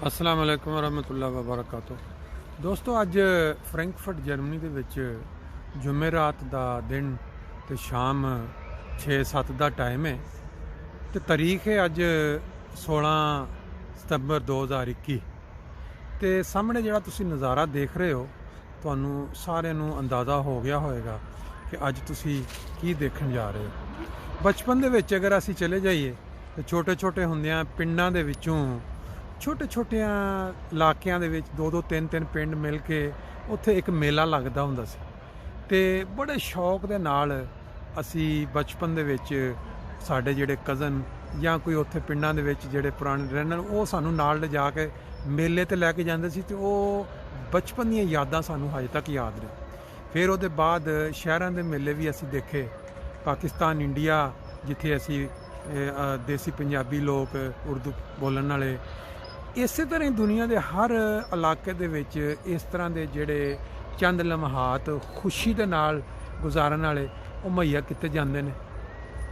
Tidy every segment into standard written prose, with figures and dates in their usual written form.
अस्सलाम वालेकुम वरहमतुल्लाहि वबरकातुह। दोस्तों, अज फ्रैंकफर्ट जर्मनी ਦੇ ਵਿੱਚ ਜੁਮੇਰਾਤ ਦਾ ਦਿਨ ਤੇ ਸ਼ਾਮ 6-7 ਦਾ ਟਾਈਮ ਹੈ ਤੇ ਤਾਰੀਖ ਹੈ ਅੱਜ 16 ਸਤੰਬਰ 2021 ਤੇ ਸਾਹਮਣੇ ਜਿਹੜਾ ਤੁਸੀਂ ਨਜ਼ਾਰਾ ਦੇਖ ਰਹੇ ਹੋ ਤੁਹਾਨੂੰ ਸਾਰਿਆਂ ਨੂੰ ਅੰਦਾਜ਼ਾ ਹੋ ਗਿਆ ਹੋਵੇਗਾ ਕਿ ਅੱਜ ਤੁਸੀਂ ਕੀ ਦੇਖਣ ਜਾ ਰਹੇ ਹੋ। ਬਚਪਨ ਦੇ ਵਿੱਚ ਅਗਰ ਅਸੀਂ ਚਲੇ ਜਾਈਏ ਤੇ ਛੋਟੇ ਹੁੰਦਿਆਂ ਪਿੰਡਾਂ ਦੇ ਵਿੱਚੋਂ ਛੋਟਿਆਂ ਇਲਾਕਿਆਂ ਦੇ ਵਿੱਚ 2-2 3-3 ਪਿੰਡ ਮਿਲ ਕੇ ਉੱਥੇ ਇੱਕ ਮੇਲਾ ਲੱਗਦਾ ਹੁੰਦਾ ਸੀ ਤੇ ਬੜੇ ਸ਼ੌਕ ਦੇ ਨਾਲ ਅਸੀਂ ਬਚਪਨ ਦੇ ਵਿੱਚ ਸਾਡੇ ਜਿਹੜੇ ਕਜ਼ਨ ਜਾਂ ਕੋਈ ਉੱਥੇ ਪਿੰਡਾਂ ਦੇ ਵਿੱਚ ਜਿਹੜੇ ਪੁਰਾਣੇ ਰਹਿਣ ਉਹ ਸਾਨੂੰ ਨਾਲ ਲਿਜਾ ਕੇ ਮੇਲੇ ਤੇ ਲੈ ਕੇ ਜਾਂਦੇ ਸੀ ਤੇ ਉਹ ਬਚਪਨ ਦੀਆਂ ਯਾਦਾਂ ਸਾਨੂੰ ਹਜੇ ਤੱਕ ਯਾਦ ਨੇ। ਫਿਰ ਉਹਦੇ ਬਾਅਦ ਸ਼ਹਿਰਾਂ ਦੇ ਮੇਲੇ ਵੀ ਅਸੀਂ ਦੇਖੇ, ਪਾਕਿਸਤਾਨ ਇੰਡੀਆ ਜਿੱਥੇ ਅਸੀਂ ਦੇਸੀ ਪੰਜਾਬੀ ਲੋਕ ਉਰਦੂ ਬੋਲਣ ਵਾਲੇ, ਇਸੇ ਤਰ੍ਹਾਂ ਹੀ ਦੁਨੀਆ ਦੇ ਹਰ ਇਲਾਕੇ ਦੇ ਵਿੱਚ ਇਸ ਤਰ੍ਹਾਂ ਦੇ ਜਿਹੜੇ ਚੰਦ ਲਮਹਾਤ ਖੁਸ਼ੀ ਦੇ ਨਾਲ ਗੁਜ਼ਾਰਨ ਵਾਲੇ ਉਹ ਮੁਹੱਈਆ ਕੀਤੇ ਜਾਂਦੇ ਨੇ।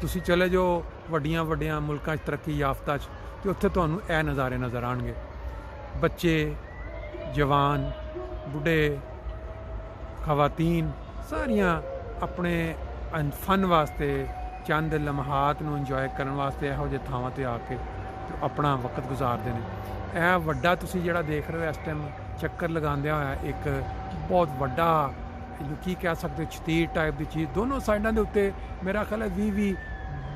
ਤੁਸੀਂ ਚਲੇ ਜਾਓ ਵੱਡੀਆਂ ਮੁਲਕਾਂ 'ਚ ਤਰੱਕੀ ਯਾਫਤਾ 'ਚ ਤੇ ਉੱਥੇ ਤੁਹਾਨੂੰ ਇਹ ਨਜ਼ਾਰੇ ਨਜ਼ਰ ਆਉਣਗੇ। ਬੱਚੇ, ਜਵਾਨ, ਬੁੱਢੇ, ਖਵਾਤੀਨ ਸਾਰੀਆਂ ਆਪਣੇ ਫਨ ਵਾਸਤੇ ਚੰਦ ਲਮਹਾਤ ਨੂੰ ਇੰਜੋਏ ਕਰਨ ਵਾਸਤੇ ਇਹੋ ਜਿਹੇ ਥਾਵਾਂ 'ਤੇ ਆ ਕੇ ਆਪਣਾ ਵਕਤ ਗੁਜ਼ਾਰਦੇ ਨੇ। ਇਹ ਵੱਡਾ ਤੁਸੀਂ ਜਿਹੜਾ ਦੇਖ ਰਹੇ ਹੋ ਇਸ ਟਾਈਮ ਚੱਕਰ ਲਗਾਉਂਦਿਆਂ ਹੋਇਆ ਇੱਕ ਬਹੁਤ ਵੱਡਾ ਕੀ ਕਹਿ ਸਕਦੇ ਛਤੀਰ ਟਾਈਪ ਦੀ ਚੀਜ਼, ਦੋਨੋਂ ਸਾਈਡਾਂ ਦੇ ਉੱਤੇ ਮੇਰਾ ਖਿਆਲ ਹੈ 20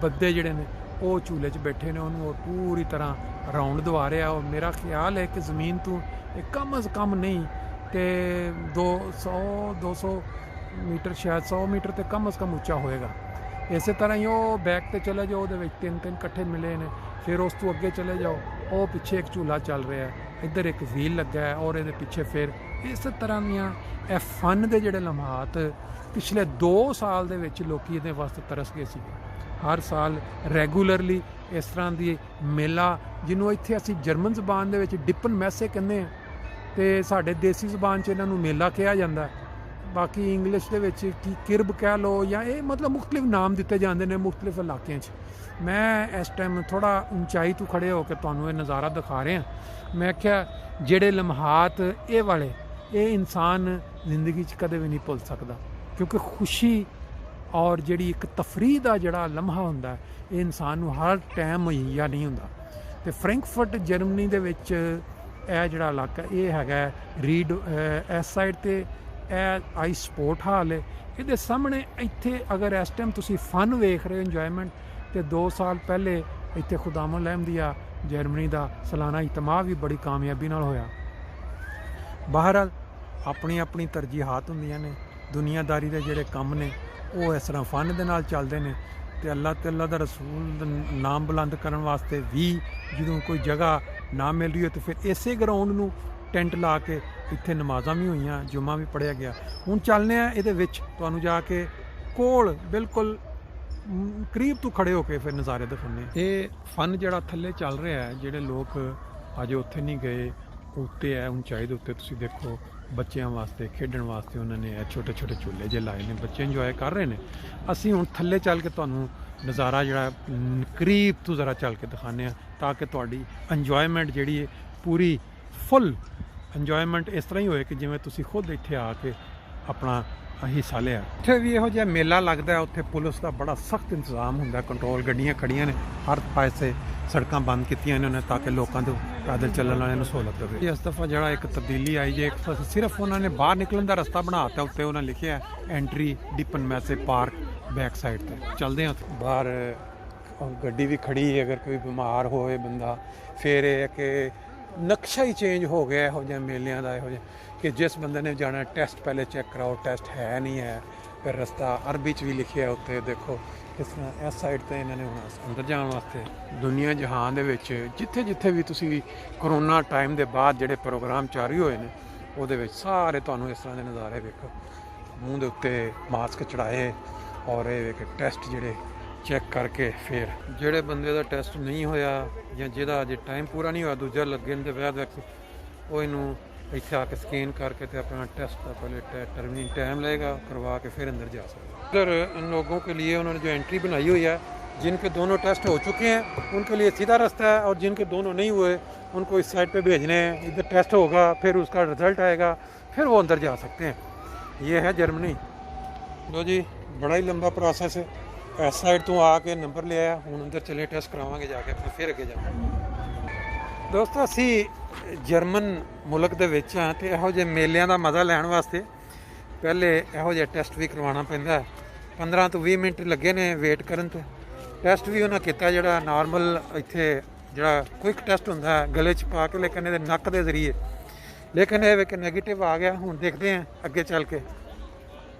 ਬੰਦੇ ਜਿਹੜੇ ਨੇ ਉਹ ਝੂਲੇ 'ਚ ਬੈਠੇ ਨੇ, ਉਹਨੂੰ ਉਹ ਪੂਰੀ ਤਰ੍ਹਾਂ ਰਾਊਂਡ ਦਵਾ ਰਿਹਾ। ਉਹ ਮੇਰਾ ਖਿਆਲ ਹੈ ਕਿ ਜ਼ਮੀਨ ਤੋਂ ਕਮ ਅਜ਼ ਕਮ ਨਹੀਂ ਤੇ 200 ਮੀਟਰ, ਸ਼ਾਇਦ 100 ਮੀਟਰ ਤੇ ਕਮ ਅਜ਼ ਕਮ ਉੱਚਾ ਹੋਏਗਾ। ਇਸੇ ਤਰ੍ਹਾਂ ਹੀ ਉਹ ਬੈਕ ਤੇ ਚਲੇ ਜਾਓ, ਉਹਦੇ ਵਿੱਚ 3 ਇਕੱਠੇ ਮਿਲੇ ਨੇ। ਫਿਰ ਉਸ ਤੋਂ ਅੱਗੇ ਚਲੇ ਜਾਓ, ਉਹ ਪਿੱਛੇ ਇੱਕ ਝੂਲਾ ਚੱਲ ਰਿਹਾ, ਇੱਧਰ ਇੱਕ ਵੀਲ ਲੱਗਾ ਹੈ ਔਰ ਇਹਦੇ ਪਿੱਛੇ ਫਿਰ ਇਸ ਤਰ੍ਹਾਂ ਦੀਆਂ ਇਹ ਫਨ ਦੇ ਜਿਹੜੇ ਲਮਹਾਤ ਪਿਛਲੇ 2 ਸਾਲ ਦੇ ਵਿੱਚ ਲੋਕੀ ਇਹਦੇ ਵਾਸਤੇ ਤਰਸ ਗਏ ਸੀ। ਹਰ ਸਾਲ ਰੈਗੂਲਰਲੀ ਇਸ ਤਰ੍ਹਾਂ ਦੀ ਮੇਲਾ, ਜਿਹਨੂੰ ਇੱਥੇ ਅਸੀਂ ਜਰਮਨ ਜ਼ਬਾਨ ਦੇ ਵਿੱਚ ਡਿਪਨ ਮੈਸੇ ਕਹਿੰਦੇ ਹਾਂ ਤੇ ਸਾਡੇ ਦੇਸੀ ਜ਼ਬਾਨ 'ਚ ਇਹਨਾਂ ਨੂੰ ਮੇਲਾ ਕਿਹਾ ਜਾਂਦਾ। ਬਾਕੀ ਇੰਗਲਿਸ਼ ਦੇ ਵਿੱਚ ਕੀ ਕਿਰਬ ਕਹਿ ਲਓ ਜਾਂ ਇਹ ਮਤਲਬ ਮੁਖਤਲਿਫ ਨਾਮ ਦਿੱਤੇ ਜਾਂਦੇ ਨੇ ਮੁਖਤਲਿਫ ਇਲਾਕਿਆਂ 'ਚ। ਮੈਂ ਇਸ ਟਾਈਮ ਥੋੜ੍ਹਾ ਉਚਾਈ ਤੋਂ ਖੜ੍ਹੇ ਹੋ ਕੇ ਤੁਹਾਨੂੰ ਇਹ ਨਜ਼ਾਰਾ ਦਿਖਾ ਰਿਹਾ। ਮੈਂ ਕਿਹਾ ਜਿਹੜੇ ਲਮਹਾਤ ਇਹ ਵਾਲੇ ਇਹ ਇਨਸਾਨ ਜ਼ਿੰਦਗੀ 'ਚ ਕਦੇ ਵੀ ਨਹੀਂ ਭੁੱਲ ਸਕਦਾ, ਕਿਉਂਕਿ ਖੁਸ਼ੀ ਔਰ ਜਿਹੜੀ ਇੱਕ ਤਫਰੀਹ ਦਾ ਜਿਹੜਾ ਲਮਹਾ ਹੁੰਦਾ ਇਹ ਇਨਸਾਨ ਨੂੰ ਹਰ ਟਾਈਮ ਮੁਹੱਈਆ ਨਹੀਂ ਹੁੰਦਾ। ਤੇ ਫਰੈਂਕਫਰਟ ਜਰਮਨੀ ਦੇ ਵਿੱਚ ਇਹ ਜਿਹੜਾ ਇਲਾਕਾ ਇਹ ਹੈਗਾ ਰੀਡ ਇਸ ਸਾਈਡ 'ਤੇ ਇਹ ਆਈਸ ਸਪੋਰਟ ਹਾਲ ਹੈ। ਇਹਦੇ ਸਾਹਮਣੇ ਇੱਥੇ ਅਗਰ ਇਸ ਟਾਈਮ ਤੁਸੀਂ ਫਨ ਵੇਖ ਰਹੇ ਹੋ ਇੰਜੋਏਮੈਂਟ, ਤੇ 2 ਸਾਲ ਪਹਿਲੇ ਇੱਥੇ ਖੁਦਾਮ ਅਹਿਮਦੀਆ ਜਰਮਨੀ ਦਾ ਸਾਲਾਨਾ ਇਜਤਮਾ ਵੀ ਬੜੀ ਕਾਮਯਾਬੀ ਨਾਲ ਹੋਇਆ। ਬਹਰਹਾਲ ਆਪਣੀ ਤਰਜੀਹਾਤ ਹੁੰਦੀਆਂ ਨੇ, ਦੁਨੀਆਦਾਰੀ ਦੇ ਜਿਹੜੇ ਕੰਮ ਨੇ ਉਹ ਇਸ ਤਰ੍ਹਾਂ ਫਨ ਦੇ ਨਾਲ ਚੱਲਦੇ ਨੇ ਤੇ ਅੱਲਾਹ ਤੇ ਅੱਲਾਹ ਦਾ ਰਸੂਲ ਦਾ ਨਾਮ ਬੁਲੰਦ ਕਰਨ ਵਾਸਤੇ ਵੀ ਜਦੋਂ ਕੋਈ ਜਗ੍ਹਾ ਨਾ ਮਿਲ ਰਹੀ ਹੋ ਤੇ ਫਿਰ ਇਸੇ ਗਰਾਊਂਡ ਨੂੰ ਟੈਂਟ ਲਾ ਕੇ ਇੱਥੇ ਨਮਾਜ਼ਾਂ ਵੀ ਹੋਈਆਂ, ਜੁਮਾ ਵੀ ਪੜ੍ਹਿਆ ਗਿਆ। ਹੁਣ ਚੱਲਦੇ ਆ ਇਹਦੇ ਵਿੱਚ, ਤੁਹਾਨੂੰ ਜਾ ਕੇ ਕੋਲ ਬਿਲਕੁਲ ਕਰੀਬ ਤੋਂ ਖੜੇ ਹੋ ਕੇ ਫਿਰ ਨਜ਼ਾਰੇ ਦਿਖਾਉਂਦੇ। ਇਹ ਫਨ ਜਿਹੜਾ ਥੱਲੇ ਚੱਲ ਰਿਹਾ ਹੈ, ਜਿਹੜੇ ਲੋਕ ਅਜੇ ਉੱਥੇ ਨਹੀਂ ਗਏ ਉੱਤੇ ਹੈ ਉਚਾਈ ਦੇ ਉੱਤੇ, ਤੁਸੀਂ ਦੇਖੋ ਬੱਚਿਆਂ ਵਾਸਤੇ ਖੇਡਣ ਵਾਸਤੇ ਉਹਨਾਂ ਨੇ ਛੋਟੇ ਝੂਲੇ ਜਿਹੇ ਲਾਏ ਨੇ, ਬੱਚੇ ਇੰਜੋਏ ਕਰ ਰਹੇ ਨੇ। ਅਸੀਂ ਹੁਣ ਥੱਲੇ ਚੱਲ ਕੇ ਤੁਹਾਨੂੰ ਨਜ਼ਾਰਾ ਜਿਹੜਾ ਕਰੀਬ ਤੋਂ ਜ਼ਰਾ ਚੱਲ ਕੇ ਦਿਖਾਉਂਦੇ ਹਾਂ ਤਾਂ ਕਿ ਤੁਹਾਡੀ ਇੰਜੋਏਮੈਂਟ ਜਿਹੜੀ ਹੈ ਪੂਰੀ ਫੁੱਲ ਇੰਜੋਏਮੈਂਟ ਇਸ ਤਰ੍ਹਾਂ ਹੀ ਹੋਏ ਕਿ ਜਿਵੇਂ ਤੁਸੀਂ ਖੁਦ ਇੱਥੇ ਆ ਕੇ ਆਪਣਾ ਹਿੱਸਾ ਲਿਆ। ਇੱਥੇ ਵੀ ਇਹੋ ਜਿਹਾ ਮੇਲਾ ਲੱਗਦਾ, ਉੱਥੇ ਪੁਲਿਸ ਦਾ ਬੜਾ ਸਖਤ ਇੰਤਜ਼ਾਮ ਹੁੰਦਾ, ਕੰਟਰੋਲ ਗੱਡੀਆਂ ਖੜੀਆਂ ਨੇ ਹਰ ਪਾਸੇ, ਸੜਕਾਂ ਬੰਦ ਕੀਤੀਆਂ ਇਹਨਾਂ ਨੇ ਤਾਂ ਕਿ ਲੋਕਾਂ ਦੇ ਪੈਦਲ ਚੱਲਣ ਵਾਲਿਆਂ ਨੂੰ ਸਹੂਲਤ ਹੋਵੇ। ਇਸ ਦਫਾ ਜਿਹੜਾ ਇੱਕ ਤਬਦੀਲੀ ਆਈ ਜੇ, ਇੱਕ ਸਿਰਫ ਉਹਨਾਂ ਨੇ ਬਾਹਰ ਨਿਕਲਣ ਦਾ ਰਸਤਾ ਬਣਾ ਦਿੱਤਾ, ਉੱਤੇ ਉਹਨਾਂ ਲਿਖਿਆ ਐਂਟਰੀ ਡਿਪਨ ਮੈਸੇ ਪਾਰਕ ਬੈਕ ਸਾਈਡ ਤੇ। ਚੱਲਦੇ ਹਾਂ ਬਾਹਰ, ਗੱਡੀ ਵੀ ਖੜੀ, ਅਗਰ ਕੋਈ ਬਿਮਾਰ ਹੋਵੇ ਬੰਦਾ, ਫਿਰ ਇਹ ਕਿ ਨਕਸ਼ਾ ਹੀ ਚੇਂਜ ਹੋ ਗਿਆ ਇਹੋ ਜਿਹੇ ਮੇਲਿਆਂ ਦਾ, ਇਹੋ ਜਿਹਾ ਕਿ ਜਿਸ ਬੰਦੇ ਨੇ ਜਾਣਾ ਟੈਸਟ ਪਹਿਲੇ ਚੈੱਕ ਕਰਾਓ, ਟੈਸਟ ਹੈ ਨਹੀਂ ਹੈ। ਫਿਰ ਰਸਤਾ ਅਰਬੀ 'ਚ ਵੀ ਲਿਖਿਆ ਉੱਤੇ, ਦੇਖੋ ਇਸ ਤਰ੍ਹਾਂ ਇਸ ਸਾਈਡ 'ਤੇ ਇਹਨਾਂ ਨੇ ਹੁਣ ਅੰਦਰ ਜਾਣ ਵਾਸਤੇ। ਦੁਨੀਆ ਜਹਾਨ ਦੇ ਵਿੱਚ ਜਿੱਥੇ ਵੀ ਤੁਸੀਂ ਕਰੋਨਾ ਟਾਈਮ ਦੇ ਬਾਅਦ ਜਿਹੜੇ ਪ੍ਰੋਗਰਾਮ ਜਾਰੀ ਹੋਏ ਨੇ ਉਹਦੇ ਵਿੱਚ ਸਾਰੇ ਤੁਹਾਨੂੰ ਇਸ ਤਰ੍ਹਾਂ ਦੇ ਨਜ਼ਾਰੇ ਵੇਖੋ, ਮੂੰਹ ਦੇ ਉੱਤੇ ਮਾਸਕ ਚੜਾਏ ਔਰ ਇਹ ਵੇਖ ਟੈਸਟ ਜਿਹੜੇ ਚੈੱਕ ਕਰਕੇ ਫਿਰ ਜਿਹੜੇ ਬੰਦੇ ਦਾ ਟੈਸਟ ਨਹੀਂ ਹੋਇਆ ਜਾਂ ਜਿਹਦਾ ਅਜੇ ਟਾਈਮ ਪੂਰਾ ਨਹੀਂ ਹੋਇਆ ਦੂਜਾ ਲੱਗੇ ਦੇ ਬਾਅਦ ਉਹ ਇਹਨੂੰ ਇੱਥੇ ਆ ਕੇ ਸਕੈਨ करके तो अपना टेस्ट का पहले टर्मिंग टाइम लगेगा करवा के फिर अंदर जा सकते। इधर इन लोगों के लिए उन्होंने जो एंट्री बनाई हुई है जिनके दोनों टेस्ट हो चुके हैं उनके लिए सीधा रास्ता है, और जिनके दोनों नहीं हुए उनको इस साइड पे भेजने हैं। इधर टेस्ट होगा, फिर उसका रिज़ल्ट आएगा, फिर वो अंदर जा सकते हैं। ये है जर्मनी। लो जी, बड़ा ही लंबा प्रोसेस है। इस साइड तो आके नंबर ले आया, हूँ अंदर चले टेस्ट करवाएंगे जाके, अपना फिर अगे जाओ। दोस्तों असी जर्मन मुल्क दे विच हां ते इहो ਜਿਹੇ ਮੇਲਿਆਂ ਦਾ ਮਜ਼ਾ ਲੈਣ ਵਾਸਤੇ ਪਹਿਲੇ ਇਹੋ ਜਿਹੇ ਟੈਸਟ ਵੀ ਕਰਵਾਉਣਾ ਪੈਂਦਾ ਹੈ। 15 ਤੋਂ 20 ਮਿੰਟ ਲੱਗੇ ਨੇ ਵੇਟ ਕਰਨ ਤੇ। ਟੈਸਟ ਵੀ ਉਹਨਾਂ ਕੀਤਾ ਜਿਹੜਾ ਨਾਰਮਲ ਇੱਥੇ ਜਿਹੜਾ ਕੁਇਕ ਟੈਸਟ ਹੁੰਦਾ ਹੈ ਗਲੇ 'ਚ ਪਾ ਕੇ, ਲੇਕਿਨ ਇਹਦੇ ਨੱਕ ਦੇ ਜ਼ਰੀਏ। ਲੇਕਿਨ ਇਹ ਵੇਖ ਨੈਗੇਟਿਵ ਆ ਗਿਆ। ਹੁਣ ਦੇਖਦੇ ਹਾਂ ਅੱਗੇ ਚੱਲ ਕੇ।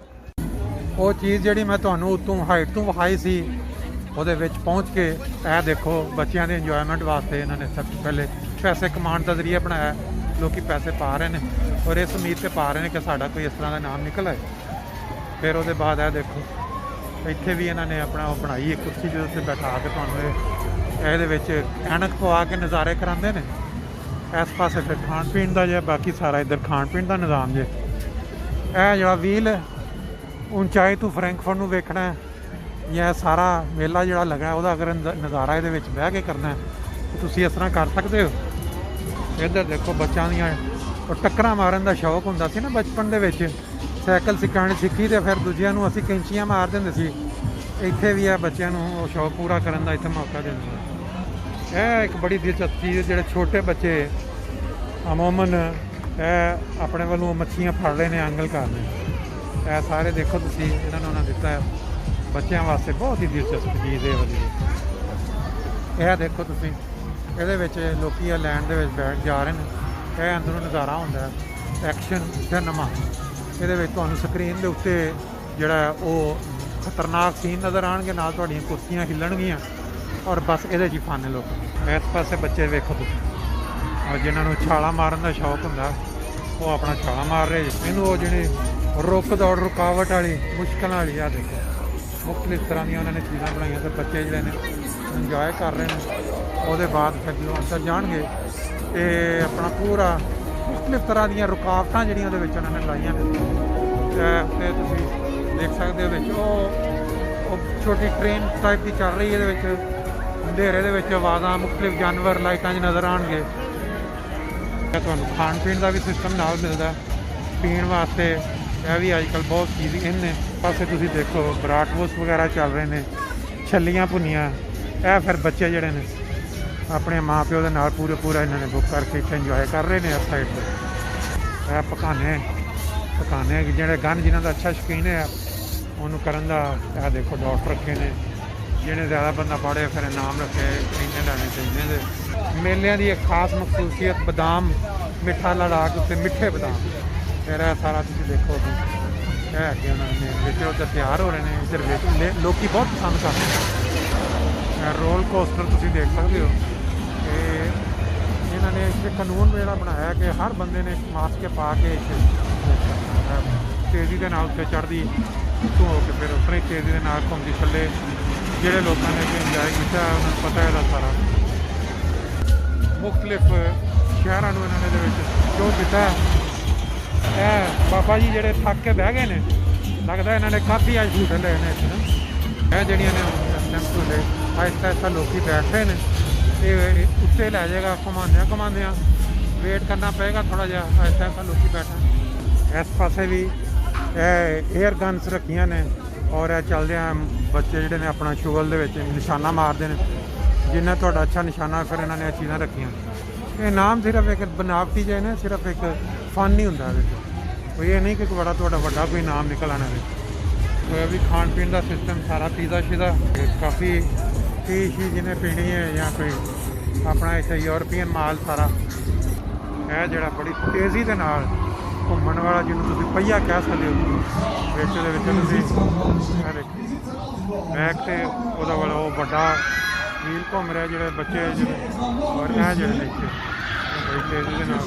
ਉਹ ਚੀਜ਼ ਜਿਹੜੀ ਮੈਂ ਤੁਹਾਨੂੰ ਉੱਤੋਂ ਹਾਈਟ ਤੋਂ ਵਿਖਾਈ ਸੀ ਉਹਦੇ ਵਿੱਚ ਪਹੁੰਚ ਕੇ ਇਹ ਦੇਖੋ ਬੱਚਿਆਂ ਦੇ ਇੰਜੋਇਮੈਂਟ ਵਾਸਤੇ ਇਹਨਾਂ ਨੇ ਸਭ ਤੋਂ ਪਹਿਲੇ ਪੈਸੇ ਕਮਾਉਣ ਦਾ ਜ਼ਰੀਆ ਬਣਾਇਆ। ਲੋਕੀ ਪੈਸੇ ਪਾ ਰਹੇ ਨੇ ਔਰ ਇਸ ਉਮੀਦ 'ਤੇ ਪਾ ਰਹੇ ਨੇ ਕਿ ਸਾਡਾ ਕੋਈ ਇਸ ਤਰ੍ਹਾਂ ਦਾ ਨਾਮ ਨਿਕਲ ਆਏ। ਫਿਰ ਉਹਦੇ ਬਾਅਦ ਇਹ ਦੇਖੋ ਇੱਥੇ ਵੀ ਇਹਨਾਂ ਨੇ ਆਪਣਾ ਉਹ ਬਣਾਈ ਇੱਕ ਕੁਰਸੀ ਜਿਹਦੇ ਉੱਤੇ ਬੈਠਾ ਕੇ ਤੁਹਾਨੂੰ ਇਹਦੇ ਵਿੱਚ ਐਨਕ ਪਵਾ ਕੇ ਨਜ਼ਾਰੇ ਕਰਾਉਂਦੇ ਨੇ। ਇਸ ਪਾਸੇ ਫਿਰ ਖਾਣ ਪੀਣ ਦਾ ਜੇ, ਬਾਕੀ ਸਾਰਾ ਇੱਧਰ ਖਾਣ ਪੀਣ ਦਾ ਨਿਜ਼ਾਮ ਜੇ। ਇਹ ਜਿਹੜਾ ਵੀਲ ਉਚਾਈ ਤੋਂ ਫਰੈਂਕਫਰਟ ਨੂੰ ਵੇਖਣਾ ਜਾਂ ਸਾਰਾ ਮੇਲਾ ਜਿਹੜਾ ਲੱਗਾ ਉਹਦਾ ਅਗਰ ਨਜ਼ਾਰਾ ਇਹਦੇ ਵਿੱਚ ਬਹਿ ਕੇ ਕਰਨਾ ਤਾਂ ਤੁਸੀਂ ਇਸ ਤਰ੍ਹਾਂ ਕਰ ਸਕਦੇ ਹੋ। ਇੱਧਰ ਦੇਖੋ ਬੱਚਿਆਂ ਦੀਆਂ ਉਹ ਟੱਕਰਾਂ ਮਾਰਨ ਦਾ ਸ਼ੌਕ ਹੁੰਦਾ ਸੀ ਨਾ ਬਚਪਨ ਦੇ ਵਿੱਚ। ਸਾਈਕਲ ਸਿੱਖੀ ਤੇ ਫਿਰ ਦੂਜਿਆਂ ਨੂੰ ਅਸੀਂ ਕੈਂਚੀਆਂ ਮਾਰ ਦਿੰਦੇ ਸੀ। ਇੱਥੇ ਵੀ ਆ ਬੱਚਿਆਂ ਨੂੰ ਉਹ ਸ਼ੌਕ ਪੂਰਾ ਕਰਨ ਦਾ ਇੱਥੇ ਮੌਕਾ ਦਿੰਦੇ ਆ। ਇਹ ਇੱਕ ਬੜੀ ਦਿਲਚਸਪ ਚੀਜ਼ ਜਿਹੜੇ ਛੋਟੇ ਬੱਚੇ ਅਮੂਮਨ ਇਹ ਆਪਣੇ ਵੱਲੋਂ ਮੱਛੀਆਂ ਫੜ ਰਹੇ ਨੇ, ਐਂਗਲ ਕਰ ਰਹੇ। ਇਹ ਸਾਰੇ ਦੇਖੋ ਤੁਸੀਂ ਇਹਨਾਂ ਨੂੰ ਉਹਨਾਂ ਦਿੱਤਾ ਹੈ ਬੱਚਿਆਂ ਵਾਸਤੇ ਬਹੁਤ ਹੀ ਦਿਲਚਸਪ ਚੀਜ਼ ਇਹ ਵਾਲੀ। ਇਹ ਦੇਖੋ ਤੁਸੀਂ ਇਹਦੇ ਵਿੱਚ ਲੋਕੀ ਲੈਂਡ ਦੇ ਵਿੱਚ ਬੈਠ ਜਾ ਰਹੇ ਨੇ। ਇਹ ਅੰਦਰੋਂ ਨਜ਼ਾਰਾ ਹੁੰਦਾ ਹੈ ਐਕਸ਼ਨ ਸਿਨੇਮਾ। ਇਹਦੇ ਵਿੱਚ ਤੁਹਾਨੂੰ ਸਕਰੀਨ ਦੇ ਉੱਤੇ ਜਿਹੜਾ ਉਹ ਖਤਰਨਾਕ ਸੀਨ ਨਜ਼ਰ ਆਉਣਗੇ, ਨਾਲ ਤੁਹਾਡੀਆਂ ਕੁਰਸੀਆਂ ਹਿੱਲਣਗੀਆਂ ਔਰ ਬਸ ਇਹਦੇ 'ਚ ਹੀ ਫਨ ਲੋਕ। ਇਸ ਪਾਸੇ ਬੱਚੇ ਵੇਖੋ ਤੁਸੀਂ, ਔਰ ਜਿਨ੍ਹਾਂ ਨੂੰ ਛਾਲਾਂ ਮਾਰਨ ਦਾ ਸ਼ੌਕ ਹੁੰਦਾ ਉਹ ਆਪਣਾ ਛਾਲਾਂ ਮਾਰ ਰਹੇ। ਇਹਨੂੰ ਉਹ ਜਿਹੜੀ ਰੁੱਕ ਦੌੜ ਰੁਕਾਵਟ ਵਾਲੀ ਮੁਸ਼ਕਲ ਵਾਲੀ ਆ ਦੇਖੋ, ਮੁਖਤਲਿਫ ਤਰ੍ਹਾਂ ਦੀਆਂ ਉਹਨਾਂ ਨੇ ਚੀਜ਼ਾਂ ਬਣਾਈਆਂ ਤੇ ਬੱਚੇ ਜਿਹੜੇ ਨੇ ਇੰਜੋਏ ਕਰ ਰਹੇ ਨੇ। ਉਹਦੇ ਬਾਅਦ ਫਿਰ ਜਦੋਂ ਅੰਦਰ ਜਾਣਗੇ ਤੇ ਆਪਣਾ ਪੂਰਾ ਮੁਖਤਲਿਫ ਤਰ੍ਹਾਂ ਦੀਆਂ ਰੁਕਾਵਟਾਂ ਜਿਹੜੀਆਂ ਉਹਦੇ ਵਿੱਚ ਉਹਨਾਂ ਨੇ ਲਾਈਆਂ ਨੇ। ਤੇ ਤੁਸੀਂ ਦੇਖ ਸਕਦੇ ਹੋ ਵਿੱਚ ਉਹ ਛੋਟੀ ਟ੍ਰੇਨ ਟਾਈਪ ਦੀ ਚੱਲ ਰਹੀ ਹੈ। ਇਹਦੇ ਵਿੱਚ ਅੰਧੇਰੇ ਦੇ ਵਿੱਚ ਆਵਾਜ਼ਾਂ, ਮੁਖਤਲਿਫ ਜਾਨਵਰ ਲਾਈਟਾਂ 'ਚ ਨਜ਼ਰ ਆਉਣਗੇ। ਤੁਹਾਨੂੰ ਖਾਣ ਪੀਣ ਦਾ ਵੀ ਸਿਸਟਮ ਨਾਲ ਮਿਲਦਾ ਪੀਣ ਵਾਸਤੇ। ਇਹ ਵੀ ਅੱਜ ਕੱਲ੍ਹ ਬਹੁਤ ਚੀਜ਼ ਇਹਨੇ ਪਾਸੇ ਤੁਸੀਂ ਦੇਖੋ ਬਰਾਟਵੋਸ ਵਗੈਰਾ ਚੱਲ ਰਹੇ ਨੇ, ਛੱਲੀਆਂ ਭੁੰਨੀਆਂ। ਇਹ ਫਿਰ ਬੱਚੇ ਜਿਹੜੇ ਨੇ ਆਪਣੇ ਮਾਂ ਪਿਓ ਦੇ ਨਾਲ ਪੂਰਾ ਇਹਨਾਂ ਨੇ ਬੁੱਕ ਕਰਕੇ ਇੱਥੇ ਇੰਜੋਏ ਕਰ ਰਹੇ ਨੇ। ਇਸ ਸਾਈਡ 'ਤੇ ਇਹ ਪਕਾਨੇ ਜਿਹੜੇ ਗਨ ਜਿਨ੍ਹਾਂ ਦਾ ਅੱਛਾ ਸ਼ੌਕੀਨ ਹੈ ਉਹਨੂੰ ਕਰਨ ਦਾ। ਇਹ ਦੇਖੋ ਡਾਕਟਰ ਰੱਖੇ ਨੇ, ਜਿਹਨੇ ਜ਼ਿਆਦਾ ਬੰਦਾ ਪੜ੍ਹੇ ਫਿਰ ਇਨਾਮ ਰੱਖੇ ਇੰਨੇ ਲੈਣੇ ਚਾਹੀਦੇ ਨੇ। ਮੇਲਿਆਂ ਦੀ ਇੱਕ ਖਾਸ ਮਖਸੂਸੀਅਤ ਬਦਾਮ ਮਿੱਠਾ ਲੜਾ ਕੇ ਉੱਤੇ ਮਿੱਠੇ ਬਦਾਮ। ਫਿਰ ਇਹ ਸਾਰਾ ਤੁਸੀਂ ਦੇਖੋ ਇਹ ਅੱਗੇ ਉਹਨਾਂ ਨੇ ਵਿੱਚ ਉੱਧਰ ਤਿਆਰ ਹੋ ਰਹੇ ਨੇ। ਇੱਧਰ ਵਿੱਚ ਲੋਕੀ ਬਹੁਤ ਪਸੰਦ ਕਰਦੇ ਨੇ। ਰੋਲ ਕੋਸਟਰ ਤੁਸੀਂ ਦੇਖ ਸਕਦੇ ਹੋ। ਤੇ ਇਹਨਾਂ ਨੇ ਇੱਥੇ ਕਾਨੂੰਨ ਜਿਹੜਾ ਬਣਾਇਆ ਕਿ ਹਰ ਬੰਦੇ ਨੇ ਮਾਸਕ ਪਾ ਕੇ ਤੇਜ਼ੀ ਦੇ ਨਾਲ ਉੱਤੇ ਚੜ੍ਹਦੀ ਉੱਤੋਂ ਹੋ ਕੇ ਫਿਰ ਉੱਪਰ ਹੀ ਤੇਜ਼ੀ ਦੇ ਨਾਲ ਘੁੰਮਦੀ ਥੱਲੇ। ਜਿਹੜੇ ਲੋਕਾਂ ਨੇ ਇੰਜੋਏ ਕੀਤਾ ਉਹਨਾਂ ਨੂੰ ਪਤਾ ਇਹਦਾ ਸਾਰਾ। ਮੁਖਤਲਿਫ ਸ਼ਹਿਰਾਂ ਨੂੰ ਇਹਨਾਂ ਨੇ ਇਹਦੇ ਵਿੱਚ ਕਿਉਂ ਕੀਤਾ। ਇਹ ਬਾਬਾ ਜੀ ਜਿਹੜੇ ਥੱਕ ਕੇ ਬਹਿ ਗਏ ਨੇ, ਲੱਗਦਾ ਇਹਨਾਂ ਨੇ ਕਾਫੀ ਅੱਜ ਝੂਟੇ ਲਏ ਨੇ ਇੱਥੇ ਨਾ। ਇਹ ਜਿਹੜੀਆਂ ਨੇ ਝੂਟੇ ਆਹਿਸਤਾ ਲੋਕੀ ਬੈਠ ਰਹੇ ਨੇ। ਇਹ ਉੱਤੇ ਲੈ ਜਾਏਗਾ ਘੁਮਾਉਂਦਿਆਂ ਵੇਟ ਕਰਨਾ ਪਏਗਾ ਥੋੜ੍ਹਾ ਜਿਹਾ। ਆਹਿਸਤਾ ਲੋਕੀ ਬੈਠਾ। ਇਸ ਪਾਸੇ ਵੀ ਇਹ ਏਅਰ ਗਨਸ ਰੱਖੀਆਂ ਨੇ ਔਰ ਇਹ ਚੱਲਦੇ ਆ ਬੱਚੇ ਜਿਹੜੇ ਨੇ ਆਪਣਾ ਸ਼ੁਗਲ ਦੇ ਵਿੱਚ ਨਿਸ਼ਾਨਾ ਮਾਰਦੇ ਨੇ। ਜਿੰਨਾ ਤੁਹਾਡਾ ਅੱਛਾ ਨਿਸ਼ਾਨਾ ਫਿਰ ਇਹਨਾਂ ਨੇ ਇਹ ਚੀਜ਼ਾਂ ਰੱਖੀਆਂ। ਇਹ ਨਾਮ ਸਿਰਫ ਇੱਕ ਬਨਾਵਟੀ ਜਿਹਾ ਨੇ, ਸਿਰਫ ਇੱਕ ਫਨ ਨਹੀਂ ਹੁੰਦਾ ਇਹਦੇ 'ਚ। ਕੋਈ ਇਹ ਨਹੀਂ ਕਿ ਤੁਹਾਡਾ ਵੱਡਾ ਕੋਈ ਨਾਮ ਨਿਕਲ ਆਣਾ ਇਹਦੇ 'ਚ। ਕੋਈ ਵੀ ਖਾਣ ਪੀਣ ਦਾ ਸਿਸਟਮ ਸਾਰਾ ਪੀਜ਼ਾ ਸ਼ੀਜ਼ਾ ਕਾਫੀ ਚੀਜ਼ ਜਿਹਨੇ ਪੀਣੀ ਹੈ ਜਾਂ ਕੋਈ ਆਪਣਾ ਇੱਥੇ ਯੂਰਪੀਅਨ ਮਾਲ ਸਾਰਾ। ਇਹ ਜਿਹੜਾ ਬੜੀ ਤੇਜ਼ੀ ਦੇ ਨਾਲ ਘੁੰਮਣ ਵਾਲਾ ਜਿਹਨੂੰ ਤੁਸੀਂ ਪਹੀਆ ਕਹਿ ਸਕਦੇ ਹੋ। ਵਿੱਚ ਦੇ ਵਿੱਚ ਤੁਸੀਂ ਇਹ ਦੇਖੋ ਬੈਕ 'ਤੇ ਉਹਦਾ ਵਾਲਾ ਉਹ ਵੱਡਾ ਵੀਲ ਘੁੰਮ ਰਿਹਾ। ਜਿਹੜੇ ਬੱਚੇ ਜਿਹੜੇ ਔਰ ਇਹ ਜਿਹੜੇ ਨੇ ਇੱਥੇ ਬੜੀ ਤੇਜ਼ੀ ਦੇ ਨਾਲ।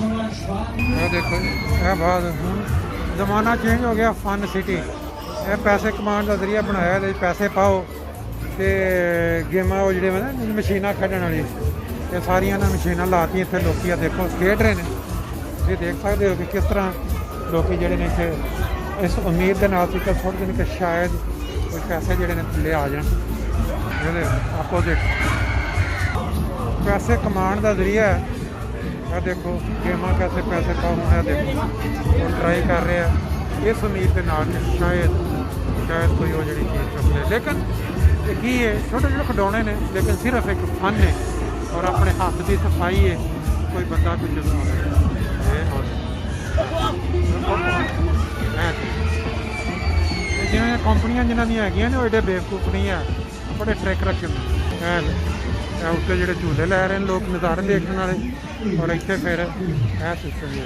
ਇਹ ਦੇਖੋ ਇਹ ਬਾਅਦ ਹੁਣ ਜ਼ਮਾਨਾ ਚੇਂਜ ਹੋ ਗਿਆ। ਫਨ ਸਿਟੀ ਇਹ ਪੈਸੇ ਕਮਾਉਣ ਦਾ ਜ਼ਰੀਆ ਬਣਾਇਆ। ਇਹਦੇ ਪੈਸੇ ਪਾਓ ਤੇ ਗੇਮਾਂ ਉਹ ਜਿਹੜੇ ਨਾ ਮਸ਼ੀਨਾਂ ਖੇਡਣ ਵਾਲੀ ਇਹ ਸਾਰੀਆਂ ਨਾ ਮਸ਼ੀਨਾਂ ਲਾਤੀਆਂ ਇੱਥੇ। ਲੋਕੀ ਆ ਦੇਖੋ ਖੇਡ ਰਹੇ ਨੇ। ਤੁਸੀਂ ਦੇਖ ਸਕਦੇ ਹੋ ਕਿ ਕਿਸ ਤਰ੍ਹਾਂ ਲੋਕੀ ਜਿਹੜੇ ਨੇ ਇੱਥੇ ਇਸ ਉਮੀਦ ਦੇ ਨਾਲ ਸੀ ਕਿ ਥੋੜ੍ਹੇ ਦਿਨ ਕਿ ਸ਼ਾਇਦ ਕੋਈ ਪੈਸੇ ਜਿਹੜੇ ਨੇ ਥੱਲੇ ਆ ਜਾਣ। ਇਹਦੇ ਆਪੋਜ਼ਿਟ ਪੈਸੇ ਕਮਾਉਣ ਦਾ ਜ਼ਰੀਆ ਹੈ। ਇਹ ਦੇਖੋ ਗੇਮਾਂ ਕੈਸੇ ਪੈਸੇ ਪਾਉਣ, ਇਹ ਦੇਖੋ ਹੁਣ ਟਰਾਈ ਕਰ ਰਿਹਾ ਇਸ ਉਮੀਦ ਦੇ ਨਾਲ ਕਿ ਸ਼ਾਇਦ ਕੋਈ ਉਹ ਜਿਹੜੀ ਚੀਜ਼ ਚੁੱਕ ਲੈ। ਲੇਕਿਨ ਇਹ ਕੀ ਹੈ, ਛੋਟੇ ਛੋਟੇ ਖਿਡੌਣੇ ਨੇ, ਲੇਕਿਨ ਸਿਰਫ ਇੱਕ ਫਨ ਹੈ ਔਰ ਆਪਣੇ ਹੱਥ ਦੀ ਸਫਾਈ ਹੈ। ਕੋਈ ਬੰਦਾ ਕੁਝ ਜਦੋਂ ਜਿਵੇਂ ਕੰਪਨੀਆਂ ਜਿਨ੍ਹਾਂ ਦੀਆਂ ਹੈਗੀਆਂ ਨੇ ਉਹ ਏਡੇ ਬੇਵਕੂਫ ਨਹੀਂ ਹੈ, ਬੜੇ ਟਰੈਕ ਰੱਖੇ ਨੇ। ਉੱਤੇ ਜਿਹੜੇ ਝੂਲੇ ਲੈ ਰਹੇ ਨੇ ਲੋਕ ਨਜ਼ਾਰੇ ਦੇਖਣ ਵਾਲੇ, ਔਰ ਇੱਥੇ ਫਿਰ ਇਹ ਸਿਸਟਮ ਹੈ।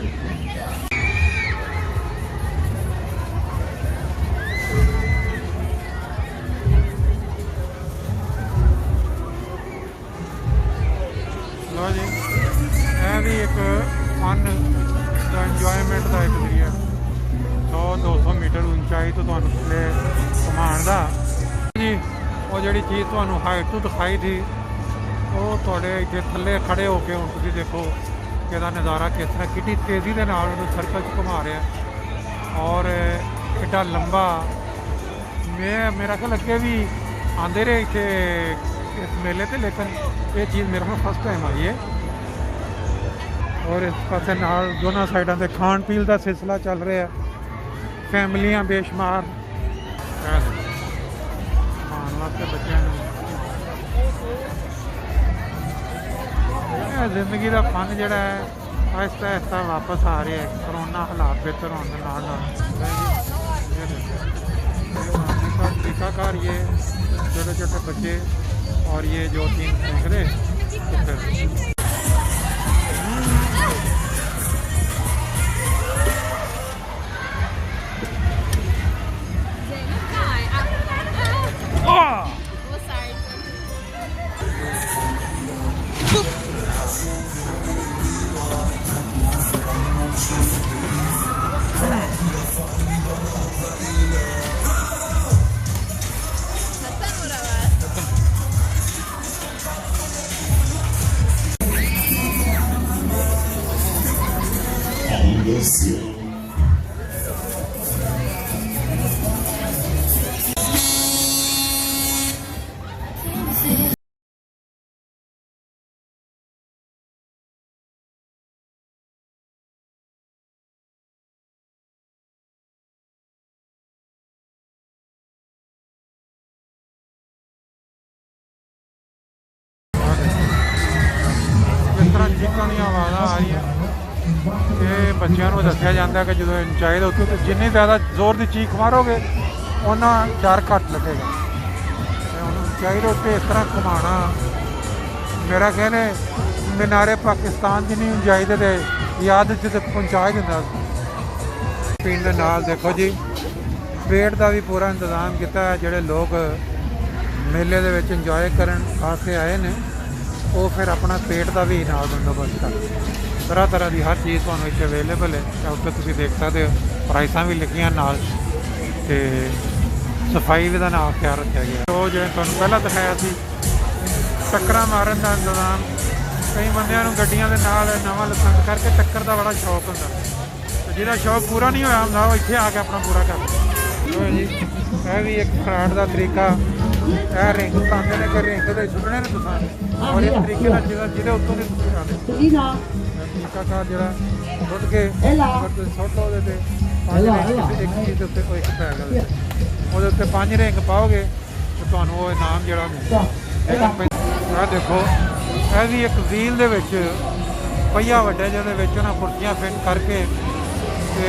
ਲਓ ਜੀ, ਇਹ ਵੀ ਇੱਕ ਫਨ ਦਾ ਇੰਜੋਇਮੈਂਟ ਦਾ ਇੱਕ ਜ਼ਰੀਆ, 100-200 ਮੀਟਰ ਉਚਾਈ ਤੋਂ ਤੁਹਾਨੂੰ ਥੱਲੇ ਘੁਮਾਉਣ ਦਾ ਜੀ। ਉਹ ਜਿਹੜੀ ਚੀਜ਼ ਤੁਹਾਨੂੰ ਹਾਈਟ ਤੋਂ ਦਿਖਾਈ ਸੀ, ਉਹ ਤੁਹਾਡੇ ਇੱਥੇ ਥੱਲੇ ਖੜੇ ਹੋ ਕੇ ਹੁਣ ਤੁਸੀਂ ਦੇਖੋ ਕਿ ਇਹਦਾ ਨਜ਼ਾਰਾ ਕਿਸ ਤਰ੍ਹਾਂ ਕਿੰਨੀ ਤੇਜ਼ੀ ਦੇ ਨਾਲ ਉਹਨੂੰ ਸਰਕਲ 'ਚ ਘੁਮਾ ਰਿਹਾ ਔਰ ਕਿੱਡਾ ਲੰਬਾ। ਮੇਰਾ ਖਿਆਲ ਅੱਗੇ ਵੀ ਆਉਂਦੇ ਰਹੇ ਇੱਥੇ ਇਸ ਮੇਲੇ 'ਤੇ, ਲੇਕਿਨ ਇਹ ਚੀਜ਼ ਮੇਰੇ ਕੋਲ ਫਸਟ ਟਾਈਮ ਆਈ ਹੈ। ਔਰ ਇਸ ਪਾਸੇ ਨਾਲ ਦੋਨਾਂ ਸਾਈਡਾਂ 'ਤੇ ਖਾਣ ਪੀਣ ਦਾ ਸਿਲਸਿਲਾ ਚੱਲ ਰਿਹਾ, ਫੈਮਲੀਆਂ ਬੇਸ਼ੁਮਾਰ ਖਾਣ ਵਾਸਤੇ ਬੱਚਿਆਂ ਨੂੰ। ਇਹ ਜ਼ਿੰਦਗੀ ਦਾ ਫਨ ਜਿਹੜਾ ਹੈ ਆਹਿਸਤਾ ਆਹਿਸਤਾ ਵਾਪਸ ਆ ਰਿਹਾ ਹੈ, ਕਰੋਨਾ ਹਾਲਾਤ ਬਿਹਤਰ ਹੋਣ ਦੇ ਨਾਲ टीकाकार, ये छोटे छोटे बच्चे और ये जो 3 सैकड़े ਚੀਕਾਂ ਦੀਆਂ ਆਵਾਜ਼ਾਂ ਆ ਰਹੀਆਂ। ਇਹ ਬੱਚਿਆਂ ਨੂੰ ਦੱਸਿਆ ਜਾਂਦਾ ਕਿ ਜਦੋਂ ਉਚਾਈ ਦੇ ਉੱਤੇ ਜਿੰਨੀ ਜ਼ਿਆਦਾ ਜ਼ੋਰ ਦੀ ਚੀਖ ਮਾਰੋਗੇ ਉਹਨਾਂ ਡਰ ਘੱਟ ਲੱਗੇਗਾ। ਤੇ ਹੁਣ ਉਚਾਈ ਦੇ ਉੱਤੇ ਇਸ ਤਰ੍ਹਾਂ ਘੁਮਾਉਣਾ, ਮੇਰਾ ਖਿਆਲ ਹੈ ਮੀਨਾਰੇ ਪਾਕਿਸਤਾਨ ਜਿੰਨੀ ਉਚਾਈ ਦੇ ਯਾਦ 'ਚ ਤੇ ਪਹੁੰਚਾ ਹੀ ਦਿੰਦਾ। ਪੀਣ ਦੇ ਨਾਲ ਦੇਖੋ ਜੀ ਵੇਟ ਦਾ ਵੀ ਪੂਰਾ ਇੰਤਜ਼ਾਮ ਕੀਤਾ ਹੈ। ਜਿਹੜੇ ਲੋਕ ਮੇਲੇ ਦੇ ਵਿੱਚ ਇੰਜੋਏ ਕਰਨ ਵਾਸਤੇ ਆਏ ਨੇ ਉਹ ਫਿਰ ਆਪਣਾ ਪੇਟ ਦਾ ਵੀ ਨਾਲ ਬੰਦੋਬਸਤ ਕਰ, ਤਰ੍ਹਾਂ ਤਰ੍ਹਾਂ ਦੀ ਹਰ ਚੀਜ਼ ਤੁਹਾਨੂੰ ਇੱਥੇ ਅਵੇਲੇਬਲ ਹੈ। ਉੱਤੇ ਤੁਸੀਂ ਦੇਖ ਸਕਦੇ ਹੋ ਪ੍ਰਾਈਸਾਂ ਵੀ ਲਿਖੀਆਂ ਨਾਲ, ਤੇ ਸਫਾਈ ਵੀ ਦਾ ਨਾਲ ਖਿਆਲ ਰੱਖਿਆ ਗਿਆ। ਉਹ ਜਿਵੇਂ ਤੁਹਾਨੂੰ ਪਹਿਲਾਂ ਦਿਖਾਇਆ ਸੀ ਟੱਕਰਾਂ ਮਾਰਨ ਦਾ ਇੰਤਜ਼ਾਮ, ਕਈ ਬੰਦਿਆਂ ਨੂੰ ਗੱਡੀਆਂ ਦੇ ਨਾਲ ਨਵਾਂ ਲਾਇਸੈਂਸ ਕਰਕੇ ਟੱਕਰ ਦਾ ਬੜਾ ਸ਼ੌਕ ਹੁੰਦਾ, ਤੇ ਜਿਹਦਾ ਸ਼ੌਕ ਪੂਰਾ ਨਹੀਂ ਹੋਇਆ ਹੁੰਦਾ ਉਹ ਇੱਥੇ ਆ ਕੇ ਆਪਣਾ ਪੂਰਾ ਕਰਦਾ ਜੀ। ਇਹ ਵੀ ਇੱਕ ਫਰਾਡ ਦਾ ਤਰੀਕਾ, ਇਹ ਰਿੰਗ ਪਾਉਂਦੇ ਨੇ ਕਿ ਰਿੰਗ ਦੇ ਸੁੱਟਣੇ ਨੇ ਤੁਸੀਂ, ਔਰ ਇਸ ਤਰੀਕੇ ਨਾਲ ਜਿਹਦੇ ਉੱਤੋਂ ਨਹੀਂ ਤੁਸੀਂ ਆਉਂਦੇ ਟੀਕਾਕਾਰ ਜਿਹੜਾ ਸੁੱਟ ਕੇ ਸੁੱਟ ਉਹਦੇ 'ਤੇ 5 ਰਿੰਗ, ਇੱਕ ਚੀਜ਼ ਦੇ ਉੱਤੇ ਕੋਈ ਇੱਕ ਪੈ ਗਿਆ ਉਹਦੇ ਉੱਤੇ 5 ਰਿੰਗ ਪਾਓਗੇ ਤੇ ਤੁਹਾਨੂੰ ਉਹ ਇਨਾਮ ਜਿਹੜਾ ਮਿਲਦਾ। ਆਹ ਦੇਖੋ ਇਹ ਵੀ ਇੱਕ ਵੀਲ ਦੇ ਵਿੱਚ ਪਹੀਆ ਵੱਡੇ ਜਿਹਦੇ ਵਿੱਚ ਉਹਨਾਂ ਕੁਰਸੀਆਂ ਫਿੱਟ ਕਰਕੇ ਤੇ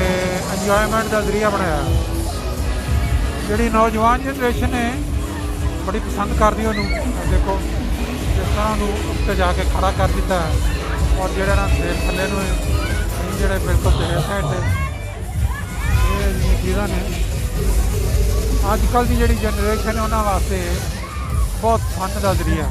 ਇੰਜੋਇਮੈਂਟ ਦਾ ਜ਼ਰੀਆ ਬਣਾਇਆ। ਜਿਹੜੀ ਨੌਜਵਾਨ ਜਨਰੇਸ਼ਨ ਹੈ ਬੜੀ ਪਸੰਦ ਕਰਦੀ ਉਹਨੂੰ। ਦੇਖੋ ਜਿਸ ਤਰ੍ਹਾਂ ਉਹਨੂੰ ਉੱਤੇ ਜਾ ਕੇ ਖੜਾ ਕਰ ਦਿੱਤਾ ਔਰ ਜਿਹੜਾ ਨਾ ਥੱਲੇ ਨੂੰ ਜਿਹੜੇ ਬਿਲਕੁਲ ਤੇਰੇ ਸਾਈਡ 'ਤੇ ਇਹ ਚੀਜ਼ਾਂ ਨੇ ਅੱਜ ਕੱਲ੍ਹ ਦੀ ਜਿਹੜੀ ਜਨਰੇਸ਼ਨ ਹੈ ਉਹਨਾਂ ਵਾਸਤੇ ਬਹੁਤ ਫਨ ਦਾ ਜ਼ਰੀਆ।